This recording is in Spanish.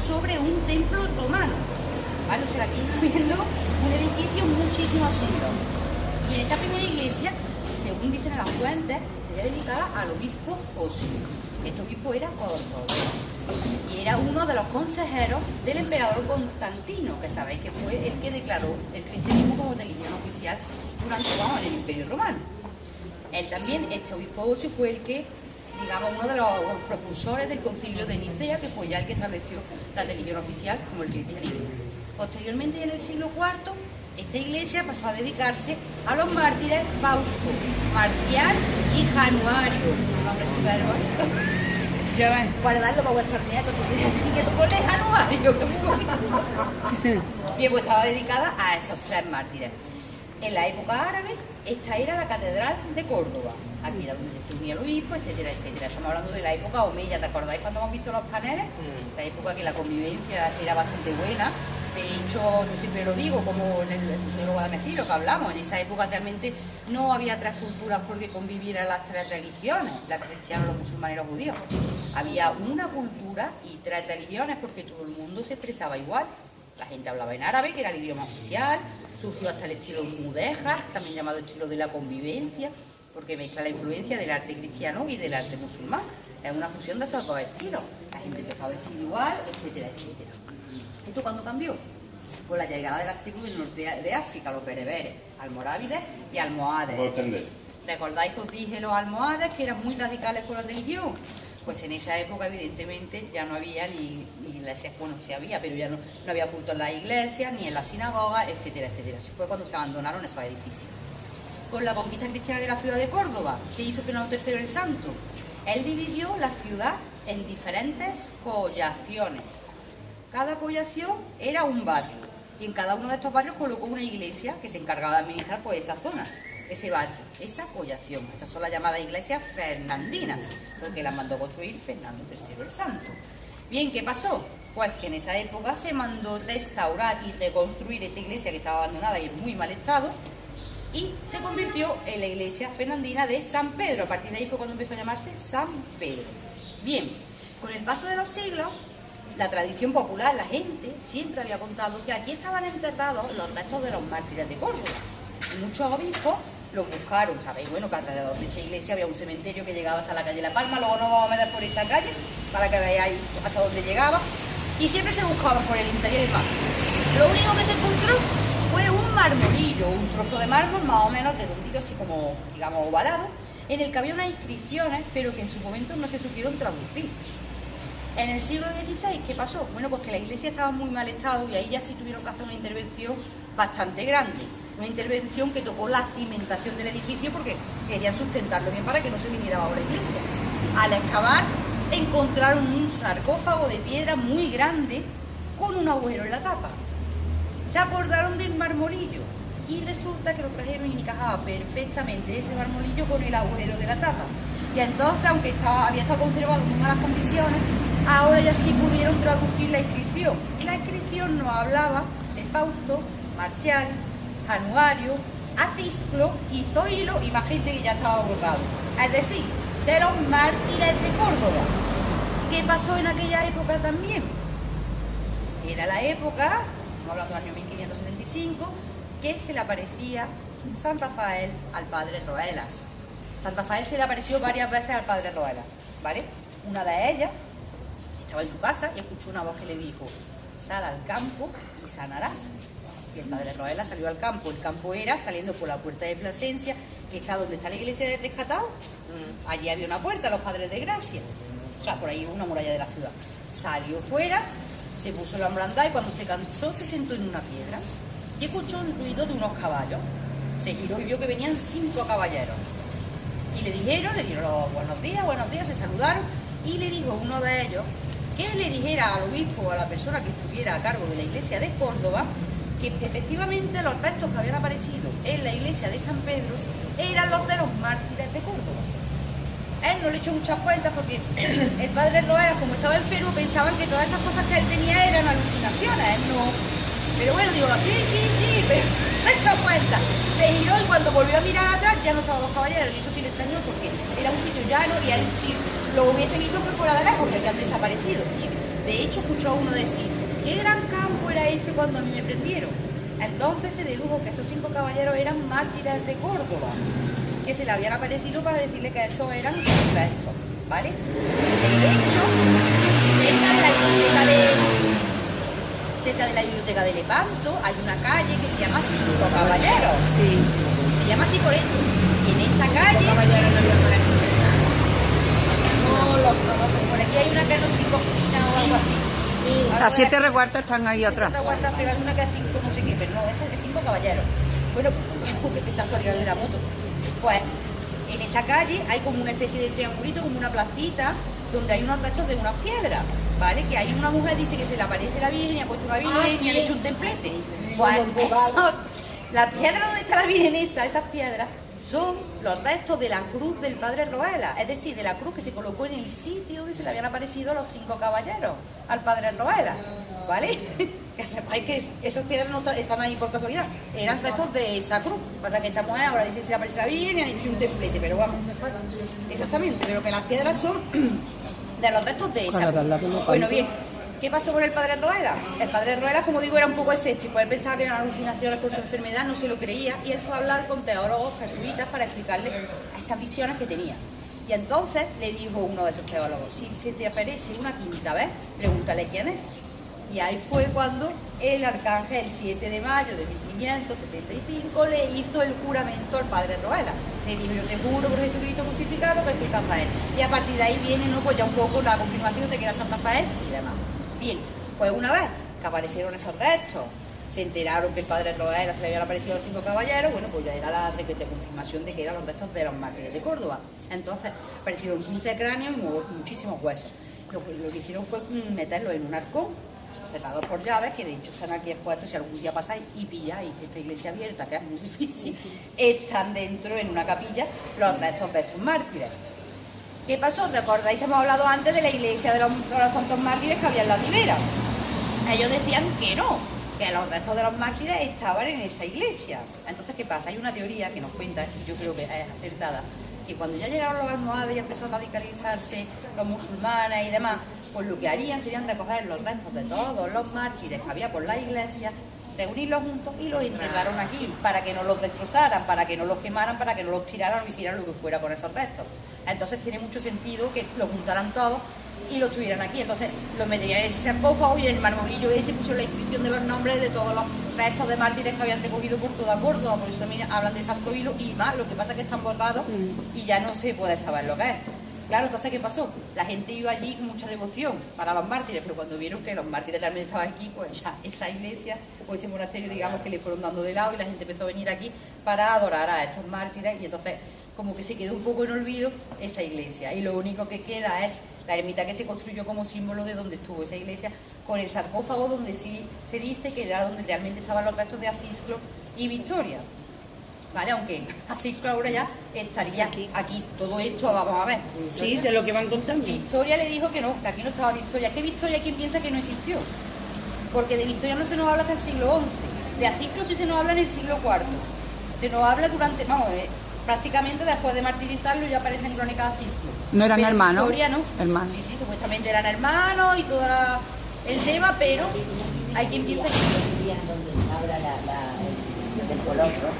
sobre un templo romano, ¿vale? O sea, aquí estamos viendo un edificio muchísimos siglos. Y en esta primera iglesia, según dicen las fuentes, estaría dedicada al obispo Osio. Este obispo era cordobés y era uno de los consejeros del emperador Constantino, que sabéis que fue el que declaró el cristianismo como religión oficial durante el Imperio Romano. Él también, este obispo Osio, fue el que, digamos, uno de los propulsores del concilio de Nicea, que fue ya el que estableció la religión oficial como el cristianismo. Posteriormente, en el siglo IV, esta iglesia pasó a dedicarse a los mártires Fausto, Marcial y Januario. Un nombre súper bonito. Ya ves. Guardarlo para vuestros nietos, que tú pones Januario, que muy bonito. Bien, pues estaba dedicada a esos tres mártires. En la época árabe, esta era la catedral de Córdoba. Aquí era donde se reunía el obispo, etcétera, etcétera. Estamos hablando de la época omeya. ¿Te acordáis cuando hemos visto los paneles? La época que la convivencia era bastante buena. De hecho, yo siempre lo digo, como en el Museo de los Guadalmecinos que hablamos, en esa época realmente no había tres culturas porque convivieran las tres religiones, la cristiana, los musulmanes y los judíos. Había una cultura y tres religiones porque todo el mundo se expresaba igual. La gente hablaba en árabe, que era el idioma oficial, surgió hasta el estilo mudéjar, también llamado estilo de la convivencia, porque mezcla la influencia del arte cristiano y del arte musulmán. Es una fusión de esos dos estilos. La gente empezó a vestir igual, etcétera, etcétera. ¿Esto cuándo cambió? Con la llegada de las tribus del norte de África, los bereberes, almorávides y almohades. ¿Recordáis que os dije los almohades que eran muy radicales con la religión? Pues en esa época, evidentemente, ya no había ni iglesias, bueno, sí había, pero ya no había culto en las iglesias, ni en las sinagogas, etcétera, etcétera. Así fue cuando se abandonaron esos edificios. Con la conquista cristiana de la ciudad de Córdoba, que hizo Fernando III el Santo, él dividió la ciudad en diferentes collaciones. Cada collación era un barrio, y en cada uno de estos barrios colocó una iglesia que se encargaba de administrar pues esa zona, ese barrio, esa collación. Estas son las llamadas iglesias fernandinas, porque las mandó construir Fernando III el Santo. Bien, ¿qué pasó? Pues que en esa época se mandó restaurar y reconstruir esta iglesia que estaba abandonada y en muy mal estado, y se convirtió en la iglesia fernandina de San Pedro. A partir de ahí fue cuando empezó a llamarse San Pedro. Bien, con el paso de los siglos, la tradición popular, la gente siempre había contado que aquí estaban enterrados los restos de los mártires de Córdoba. Y muchos obispos los buscaron, ¿sabéis? Bueno, que alrededor de esta iglesia había un cementerio que llegaba hasta la calle La Palma, luego nos vamos a meter por esa calle para que veáis hasta dónde llegaba. Y siempre se buscaba por el interior del mar. Lo único que se encontró fue un marmorillo, un trozo de mármol más o menos redondito, así como, digamos, ovalado, en el que había unas inscripciones, pero que en su momento no se supieron traducir. En el siglo XVI, ¿qué pasó? Bueno, pues que la iglesia estaba en muy mal estado y ahí ya sí tuvieron que hacer una intervención bastante grande. Una intervención que tocó la cimentación del edificio porque querían sustentarlo bien para que no se viniera abajo la iglesia. Al excavar, encontraron un sarcófago de piedra muy grande con un agujero en la tapa. Se acordaron del marmolillo y resulta que lo trajeron y encajaba perfectamente ese marmolillo con el agujero de la tapa. Y entonces, aunque había estado conservado en muy malas condiciones, ahora ya sí pudieron traducir la inscripción. Y la inscripción nos hablaba de Fausto, Marcial, Januario, Acisclo y Zoilo y más gente que ya estaba borrado. Es decir, de los mártires de Córdoba. ¿Qué pasó en aquella época también? Era la época, estamos hablando del año 1575, que se le aparecía San Rafael al padre Roelas. San Rafael se le apareció varias veces al padre Roelas, ¿vale? Una de ellas estaba en su casa y escuchó una voz que le dijo: sal al campo y sanarás. Y el padre Roelas salió al campo. El campo era saliendo por la puerta de Plasencia, que está donde está la iglesia del Rescatado. Allí había una puerta, los Padres de Gracia. O sea, por ahí una muralla de la ciudad. Salió fuera, se puso la homblandad y cuando se cansó se sentó en una piedra y escuchó el ruido de unos caballos. Se giró y vio que venían 5 caballeros. Y le dieron los buenos días, se saludaron y le dijo uno de ellos que le dijera al obispo o a la persona que estuviera a cargo de la iglesia de Córdoba que efectivamente los restos que habían aparecido en la iglesia de San Pedro eran los de los mártires de Córdoba. Él no le echó muchas cuentas porque el padre Roelas, como estaba enfermo, pensaban que todas estas cosas que él tenía eran alucinaciones. Él no. Pero bueno, digo, sí, pero no he hecho cuenta. Se giró y cuando volvió a mirar atrás ya no estaban los caballeros. Y eso sí le extrañó porque era un sitio llano y a él sí lo hubiese visto que fuera de lejos, porque habían desaparecido. Y De hecho, escuchó a uno decir, ¿qué gran campo era este cuando a mí me prendieron? Entonces se dedujo que esos 5 caballeros eran mártires de Córdoba, que se le habían aparecido para decirle que esos eran sus restos, ¿vale? De hecho, cerca de la biblioteca de Lepanto hay una calle que se llama Cinco Caballeros. Sí. Se llama así por esto. Y en esa calle... Por aquí hay una que no sé, cocina o algo así. Las 7 recuartas están ahí atrás. 7 recuartas, pero hay una que es 5 no sé qué, pero no, esa es de 5 caballeros. Bueno, que está saliendo de la moto. Pues en esa calle hay como una especie de triangulito, como una placita, donde hay unos restos de unas piedras, ¿vale? Que hay una mujer dice que se le aparece la Virgen y ha puesto una Virgen y ha hecho un templete. Pues la piedra donde está la Virgen esas piedras, son los restos de la cruz del Padre Roela, es decir, de la cruz que se colocó en el sitio donde se le habían aparecido los 5 caballeros al Padre Roela, ¿vale? Que sepáis que esas piedras no están ahí por casualidad, eran restos de esa cruz. Pasa que esta mujer ahora dice que se le aparece la Virgen y han hecho un templete, pero vamos, exactamente, pero que las piedras son de los restos de esa cruz. Bueno, bien. ¿Qué pasó con el Padre Roela? El Padre Roela, como digo, era un poco escéptico. Él pensaba que eran alucinaciones por su enfermedad, no se lo creía, y él fue a hablar con teólogos jesuitas para explicarle estas visiones que tenía. Y entonces le dijo uno de esos teólogos, si se te aparece una quinta vez, pregúntale quién es. Y ahí fue cuando el arcángel, el 7 de mayo de 1575, le hizo el juramento al Padre Roela. Le dijo, yo te juro por Jesucristo crucificado que soy Rafael. Y a partir de ahí viene, ¿no?, pues ya un poco la confirmación de que era San Rafael y demás. Bien, pues una vez que aparecieron esos restos, se enteraron que el Padre Roela se le habían aparecido los 5 caballeros, bueno, pues ya era la requete confirmación de que eran los restos de los mártires de Córdoba. Entonces aparecieron 15 cráneos y muchísimos huesos. Lo que hicieron fue meterlos en un arcón, cerrados por llaves, que de hecho están aquí expuestos, si algún día pasáis y pilláis esta iglesia abierta, que es muy difícil, están dentro en una capilla los restos de estos mártires. ¿Qué pasó? ¿Recordáis que hemos hablado antes de la iglesia de los santos mártires que había en la Ribera? Ellos decían que no, que los restos de los mártires estaban en esa iglesia. Entonces, ¿qué pasa? Hay una teoría que nos cuenta, y yo creo que es acertada, que cuando ya llegaron los almohades y empezó a radicalizarse los musulmanes y demás, pues lo que harían serían recoger los restos de todos los mártires que había por la iglesia, reunirlos juntos y los enterraron aquí, para que no los destrozaran, para que no los quemaran, para que no los tiraran o hicieran lo que fuera con esos restos. Entonces tiene mucho sentido que los juntaran todos y los tuvieran aquí. Entonces los meterían en ese sarcófago y en el marmolillo ese pusieron la inscripción de los nombres de todos los restos de mártires que habían recogido por toda Córdoba. Por eso también hablan de Santo Hilo y más. Lo que pasa es que están borrados y ya no se puede saber lo que es. Claro, entonces, ¿qué pasó? La gente iba allí con mucha devoción para los mártires, pero cuando vieron que los mártires realmente estaban aquí, pues ya esa iglesia o ese monasterio, digamos, que le fueron dando de lado y la gente empezó a venir aquí para adorar a estos mártires y entonces como que se quedó un poco en olvido esa iglesia y lo único que queda es la ermita que se construyó como símbolo de donde estuvo esa iglesia, con el sarcófago donde sí se dice que era donde realmente estaban los restos de Acisclo y Victoria. ¿Vale? Aunque Acisclo ahora ya estaría aquí. Todo esto, vamos a ver. Sí, de lo que van contando. Victoria le dijo que no, que aquí no estaba Victoria. ¿Qué Victoria? ¿Quién piensa que no existió? Porque de Victoria no se nos habla hasta el siglo XI. De Acisclo sí se nos habla en el siglo IV. Se nos habla durante, vamos, prácticamente después de martirizarlo ya aparece en crónicas de Acisclo. ¿No eran hermanos? Victoria no. Hermanos. Sí, supuestamente eran hermanos y todo el tema, pero hay quien piensa que... donde habla el color, ¿no?